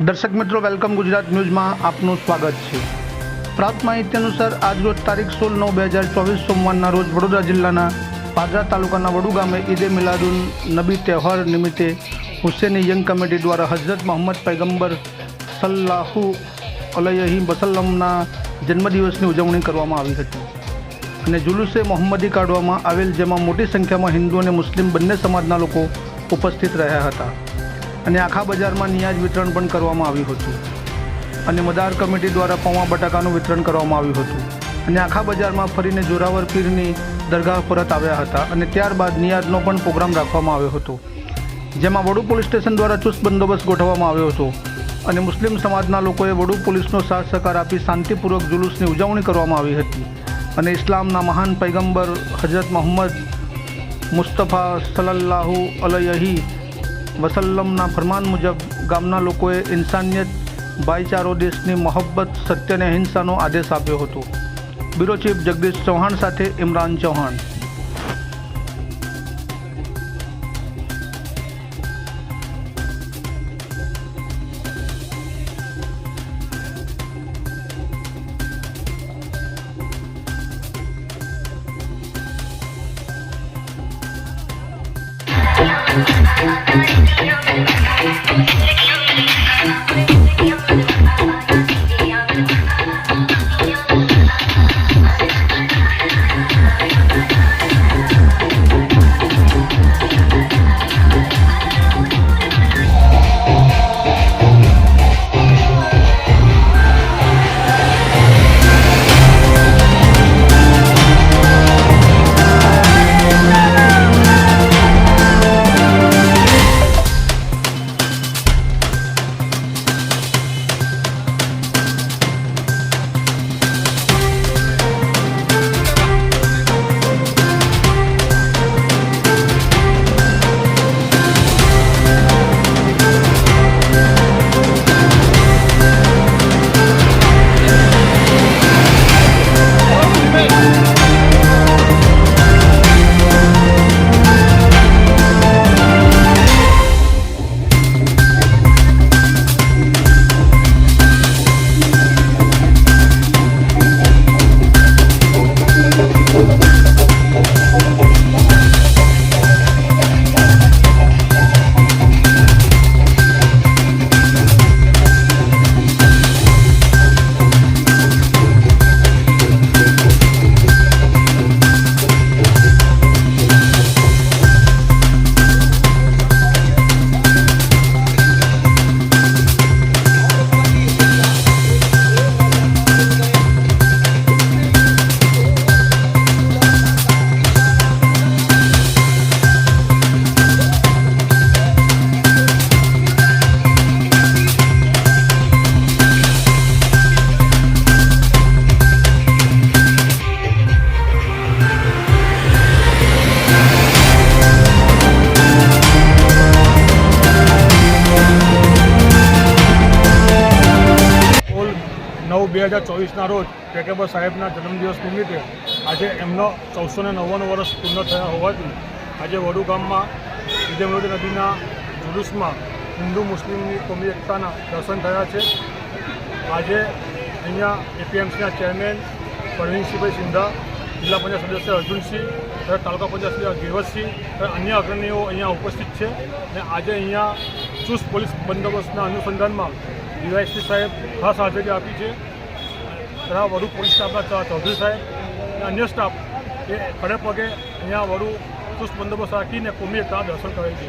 દર્શક મિત્રો, વેલકમ ગુજરાત ન્યૂઝમાં આપનું સ્વાગત છે। પ્રાપ્ત માહિતી અનુસાર આજરોજ તારીખ 16/9/2024 સોમવારના રોજ વડોદરા જિલ્લાના પાદરા તાલુકાના વડુ ગામે ઈદે મિલાદુન નબી તહેવાર નિમિત્તે હુસૈની યંગ કમિટી દ્વારા હઝરત મોહમ્મદ પૈગંબર સલ્લાહુ અલૈહિ વસલ્લમના જન્મદિવસની ઉજવણી કરવામાં આવી હતી અને જુલુસે મોહમ્મદી કાઢવામાં આવેલ, જેમાં મોટી સંખ્યામાં હિન્દુ અને મુસ્લિમ બંને સમાજના લોકો ઉપસ્થિત રહ્યા હતા અને આખા બજારમાં નિયાજ વિતરણ પણ કરવામાં આવ્યું હતું અને મદાર કમિટી દ્વારા પૌવા બટાકાનું વિતરણ કરવામાં આવ્યું હતું અને આખા બજારમાં ફરીને જોરાવર પીરની દરગાહ પરત આવ્યા હતા અને ત્યારબાદ નિયાજનો પણ પ્રોગ્રામ રાખવામાં આવ્યો હતો, જેમાં વડુ પોલીસ સ્ટેશન દ્વારા ચુસ્ત બંદોબસ્ત ગોઠવવામાં આવ્યો હતો અને મુસ્લિમ સમાજના લોકોએ વડુ પોલીસનો સાથ સહકાર આપી શાંતિપૂર્વક જુલુસની ઉજવણી કરવામાં આવી હતી અને ઇસ્લામના મહાન પૈગંબર હઝરત મોહમ્મદ મુસ્તફા સલ્લલ્લાહુ અલૈહિ વસલ્લમના ફરમાન મુજબ ગામના લોકોએ ઇન્સાનિયત, ભાઈચારો, દેશની મોહબ્બત, સત્ય અને અહિંસાનો આદેશ આપ્યો હતો। બ્યુરો ચીફ જગદીશ ચૌહાણ સાથે ઇમરાન ચૌહાણ। નવ 2024ના રોજ પૈગંબર સાહેબના જન્મદિવસ નિમિત્તે આજે એમનો 499 વર્ષ પૂર્ણ થયા હોવાથી આજે વડુ ગામમાં ઈદે મિલાદુન નબીના જુલુસમાં હિન્દુ મુસ્લિમની કોમી એકતાના દર્શન થયા છે। આજે અહીંયા એપીએમસીના ચેરમેન પરવીનસિંહભાઈ સિંધા, જિલ્લા પંચાયત સદસ્ય અર્જુનસિંહ, તાલુકા પંચાયત સદસ્ય ગિરવતસિંહ અને અન્ય અગ્રણીઓ અહીંયા ઉપસ્થિત છે અને આજે અહીંયા ચુસ્ત પોલીસ બંદોબસ્તના અનુસંધાનમાં ડીવાયએસપી સાહેબ ખાસ હાજરી આપી છે તથા વડુ પોલીસ સ્ટાફના ચૌધરી સાહેબ અને અન્ય સ્ટાફ એ ખડે પગે અહીંયા વડુ ચુસ્ત બંદોબસ્ત રાખીને કોમી એકતાના દર્શન કરે છે।